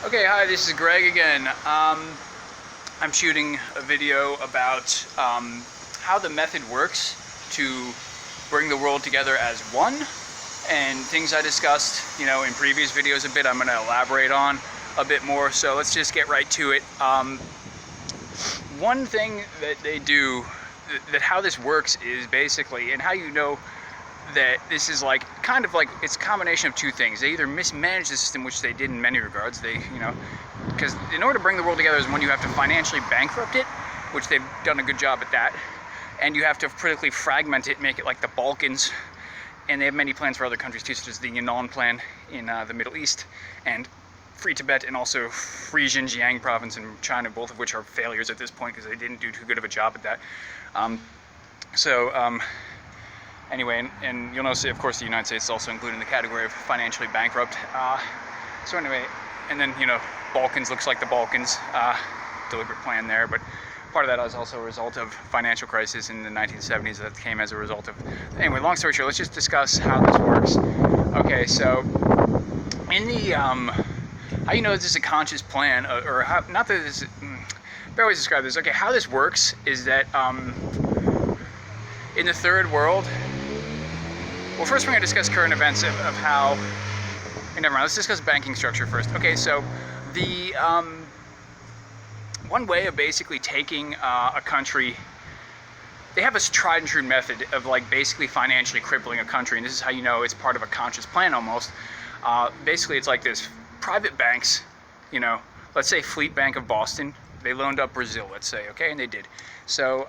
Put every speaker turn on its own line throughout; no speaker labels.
Okay, hi, this is Greg again. I'm shooting a video about how the method works to bring the world together as one, and things I discussed, in previous videos a bit, I'm going to elaborate on a bit more, so let's just get right to it. One thing that they do, that how this works is basically, and how you know that this is kind of like it's a combination of two things. They either mismanage the system, which they did in many regards. Because in order to bring the world together is when you have to financially bankrupt it, which they've done a good job at that, and you have to politically fragment it, make it like the Balkans, and they have many plans for other countries too, such as the Yunnan plan in the Middle East, and Free Tibet, and also Free Xinjiang province in China, both of which are failures at this point because they didn't do too good of a job at that. Anyway, and you'll notice, of course, the United States is also included in the category of financially bankrupt. So anyway, and then, Balkans looks like the Balkans, deliberate plan there, but part of that is also a result of financial crisis in the 1970s that came as a result of... Anyway, long story short, let's just discuss how this works. Okay, so in the, how you know this is a conscious plan, or how, not that this, better ways to describe this. Okay, how this works is that, in the third world, well, first we're going to discuss current events of how, never mind, let's discuss banking structure first. Okay, so the one way of basically taking a country, they have a tried and true method of basically financially crippling a country, and this is how you know it's part of a conscious plan almost. Basically it's like this: private banks, let's say Fleet Bank of Boston, they loaned up Brazil, let's say, okay, and they did. So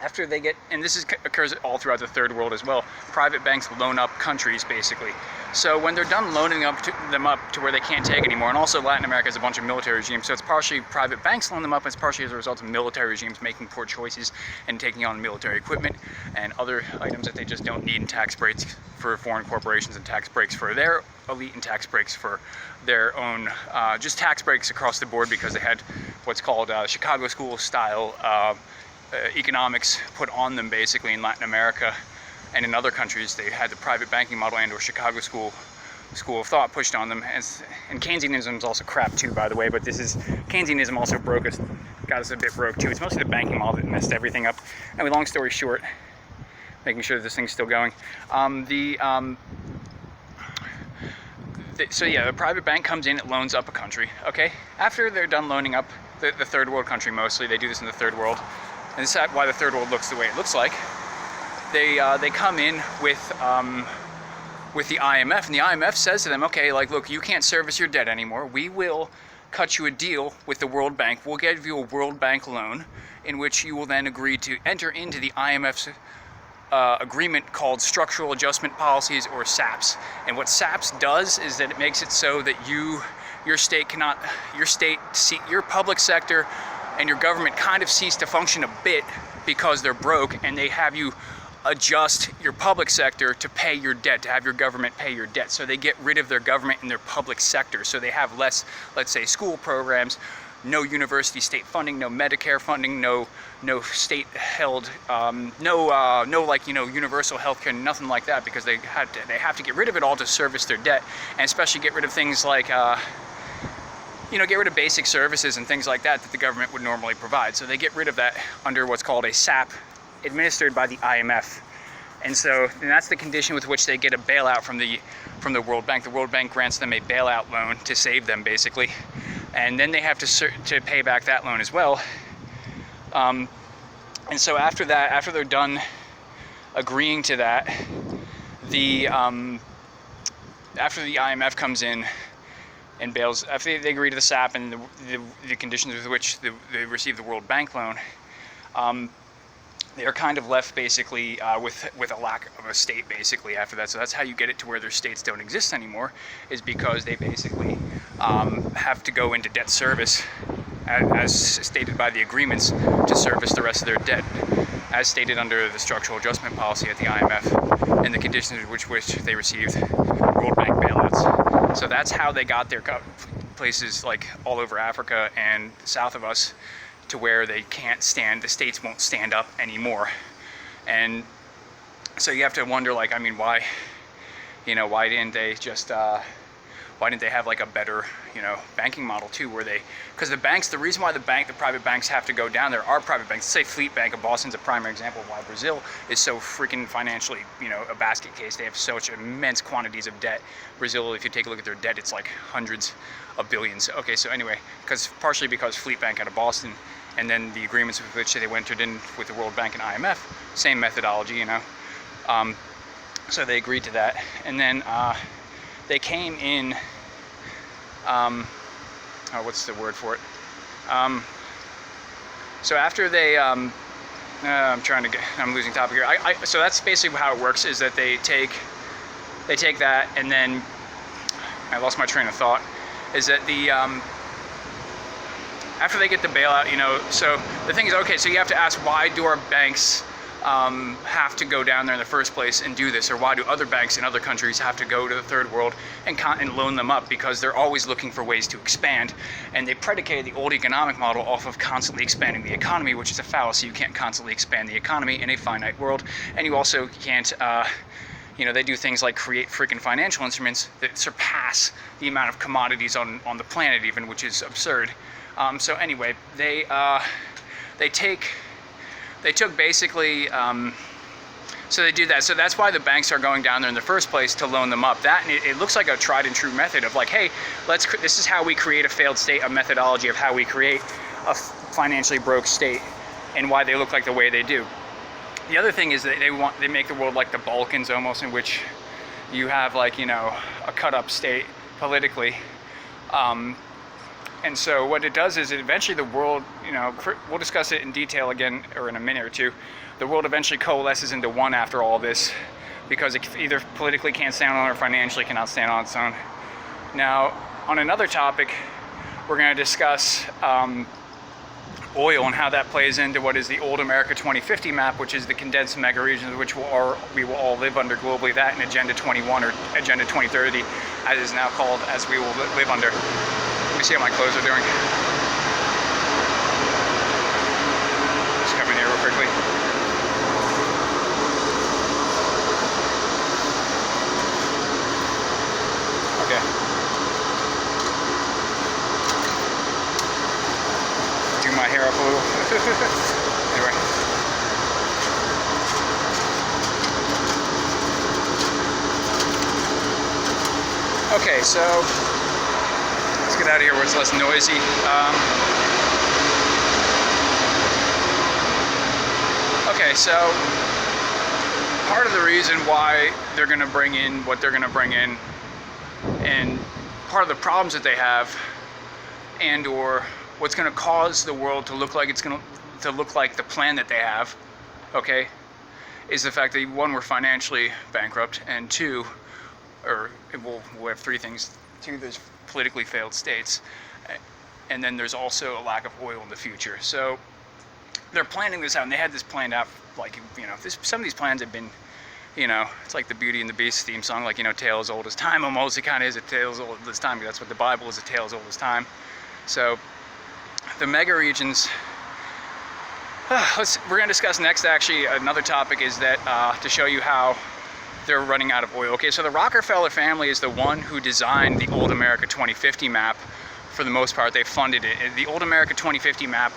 after they get, and this occurs all throughout the third world as well, private banks loan up countries basically. So when they're done loaning them up to where they can't take anymore, and also Latin America has a bunch of military regimes, so it's partially private banks loan them up, and it's partially as a result of military regimes making poor choices and taking on military equipment and other items that they just don't need, and tax breaks for foreign corporations, and tax breaks for their elite, and tax breaks for their own, just tax breaks across the board, because they had what's called Chicago school style economics put on them basically in Latin America and in other countries. They had the private banking model and or Chicago school of thought pushed on them, and Keynesianism is also crap too, by the way, but Keynesianism also got us a bit broke too. It's mostly the banking model that messed everything up. Anyway, long story short, making sure that this thing's still going, so yeah, the private bank comes in, it loans up a country, okay? After they're done loaning up the third world country, mostly they do this in the third world, and this is why the third world looks the way it looks like. They come in with the IMF, and the IMF says to them, okay, look, you can't service your debt anymore. We will cut you a deal with the World Bank. We'll give you a World Bank loan in which you will then agree to enter into the IMF's agreement called Structural Adjustment Policies, or SAPs. And what SAPs does is that it makes it so that your public sector and your government kind of cease to function a bit because they're broke, and they have you adjust your public sector to pay your debt, to have your government pay your debt. So they get rid of their government and their public sector. So they have less, let's say, school programs, no university state funding, no Medicare funding, no state-held, universal health care, nothing like that, because they have to get rid of it all to service their debt, and especially get rid of things like get rid of basic services and things like that the government would normally provide. So they get rid of that under what's called a SAP, administered by the IMF. And that's the condition with which they get a bailout from the World Bank. The World Bank grants them a bailout loan to save them, basically. And then they have to pay back that loan as well. And so after that, after they're done agreeing to that, after the IMF comes in and bails, after they agree to the SAP and the conditions with which they receive the World Bank loan, they are kind of left basically with a lack of a state basically after that. So that's how you get it to where their states don't exist anymore, is because they basically have to go into debt service as stated by the agreements to service the rest of their debt, as stated under the structural adjustment policy at the IMF and the conditions with which they received World Bank bailouts. So that's how they got their places all over Africa and south of us to where they can't stand, the states won't stand up anymore. And so you have to wonder, why, why didn't they just Why didn't they have like a better, banking model too, where because the banks, the reason why the private banks have to go down there are private banks. Say Fleet Bank of Boston's a primary example of why Brazil is so freaking financially, a basket case. They have such immense quantities of debt. Brazil, if you take a look at their debt, it's like hundreds of billions. Okay, so anyway, partially because Fleet Bank out of Boston, and then the agreements with which they entered in with the World Bank and IMF, same methodology, so they agreed to that, and then they came in, what's the word for it? So after they, I'm losing topic here. So that's basically how it works, is that they take that, and then, I lost my train of thought, is that after they get the bailout, so the thing is, okay, so you have to ask, why do our banks have to go down there in the first place and do this, or why do other banks in other countries have to go to the third world and loan them up? Because they're always looking for ways to expand, and they predicated the old economic model off of constantly expanding the economy, which is a fallacy. You can't constantly expand the economy in a finite world, and you also can't, they do things like create freaking financial instruments that surpass the amount of commodities on the planet even, which is absurd. So anyway, they took basically, so they do that. So that's why the banks are going down there in the first place, to loan them up. That, and it looks like a tried and true method of like, hey, this is how we create a failed state, a methodology of how we create a financially broke state, and why they look like the way they do. The other thing is that they make the world like the Balkans almost, in which you have like, a cut up state politically. And so what it does is eventually the world, we'll discuss it in detail again, or in a minute or two, the world eventually coalesces into one after all this, because it either politically can't stand on it or financially cannot stand on its own. Now, on another topic, we're going to discuss oil and how that plays into what is the old America 2050 map, which is the condensed mega regions which we will all live under globally, that and Agenda 21 or Agenda 2030, as is now called, as we will live under. Let me see how my clothes are doing. Just come in here real quickly. Okay. Do my hair up a little. Anyway. Okay, so let's get out of here where it's less noisy. Okay, so part of the reason why they're going to bring in what they're going to bring in, and part of the problems that they have, and or what's going to cause the world to look like the plan that they have, okay, is the fact that one, we're financially bankrupt, and two, we'll have three things. Two, there's politically failed states, and then there's also a lack of oil in the future. So they're planning this out, and they had this planned out, like, some of these plans have been, it's like the Beauty and the Beast theme song, like, tale as old as time almost. It kind of is a tale as old as time, because that's what the Bible is, a tale as old as time. So the mega regions, we're going to discuss next, actually, another topic is that to show you how they're running out of oil. Okay, so the Rockefeller family is the one who designed the old America 2050 map. For the most part, they funded it. The old America 2050 map,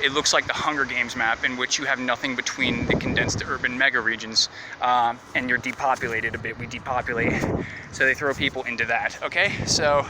it looks like the Hunger Games map, in which you have nothing between the condensed urban mega regions, and you're depopulated a bit. We depopulate, so they throw people into that. Okay, so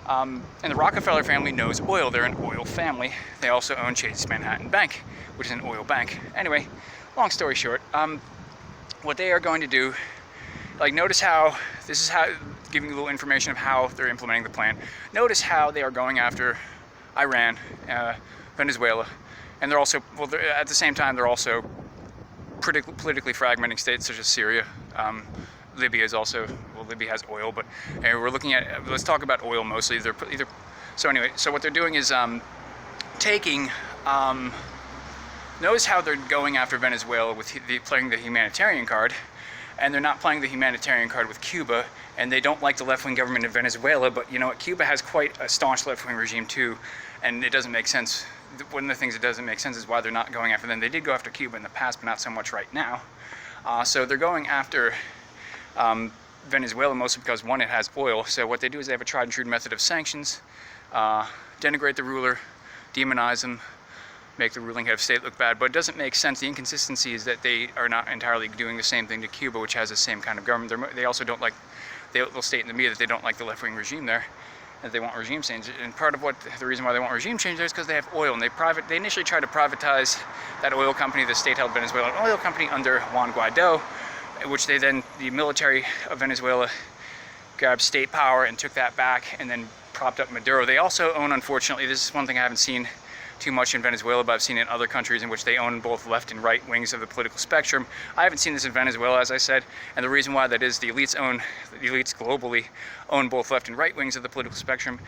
and the Rockefeller family knows oil. They're an oil family. They also own Chase Manhattan Bank, which is an oil bank. Anyway, long story short, what they are going to do, like, notice how, this is how, giving you a little information of how they're implementing the plan. Notice how they are going after Iran, Venezuela, and they're also, at the same time, they're also politically fragmenting states such as Syria. Libya is also, Libya has oil, but anyway, we're looking at, let's talk about oil mostly. So anyway, so what they're doing is taking, notice how they're going after Venezuela with playing the humanitarian card, and they're not playing the humanitarian card with Cuba, and they don't like the left-wing government in Venezuela, but Cuba has quite a staunch left-wing regime too, and it doesn't make sense. One of the things that doesn't make sense is why they're not going after them. They did go after Cuba in the past, but not so much right now. So they're going after Venezuela, mostly because, one, it has oil. So what they do is they have a tried and true method of sanctions, denigrate the ruler, demonize them, make the ruling head of state look bad. But it doesn't make sense. The inconsistency is that they are not entirely doing the same thing to Cuba, which has the same kind of government. They also don't like, they'll state in the media that they don't like the left-wing regime there, that they want regime change. And part of the reason why they want regime change there is because they have oil, and they initially tried to privatize that oil company, the state-held Venezuelan oil company, under Juan Guaido, which the military of Venezuela grabbed state power and took that back, and then propped up Maduro. They also own, unfortunately, this is one thing I haven't seen too much in Venezuela, but I've seen it in other countries in which they own both left and right wings of the political spectrum. I haven't seen this in Venezuela, as I said, and the reason why that is the elites globally own both left and right wings of the political spectrum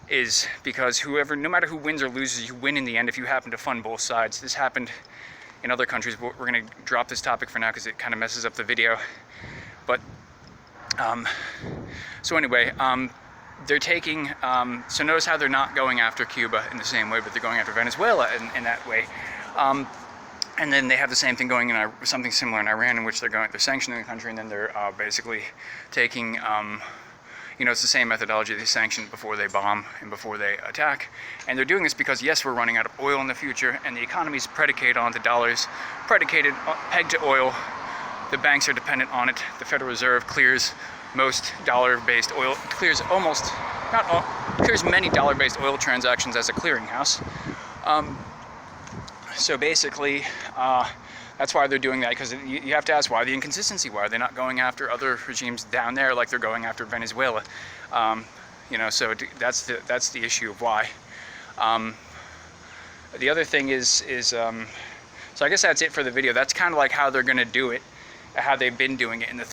is because no matter who wins or loses, you win in the end if you happen to fund both sides. This happened in other countries, but we're going to drop this topic for now because it kind of messes up the video. But so anyway, they're taking, so notice how they're not going after Cuba in the same way, but they're going after Venezuela in that way. And then they have the same thing going in something similar in Iran, in which they're sanctioning the country, and then they're basically taking, it's the same methodology. They sanction before they bomb and before they attack. And they're doing this because, yes, we're running out of oil in the future, and the economy is predicated on the dollars, pegged to oil. The banks are dependent on it. The Federal Reserve clears most dollar-based oil, clears many dollar-based oil transactions as a clearinghouse. So basically, that's why they're doing that, because you have to ask, why the inconsistency? Why are they not going after other regimes down there like they're going after Venezuela? So that's the issue of why. The other thing is so I guess that's it for the video. That's kind of like how they're going to do it, how they've been doing it in the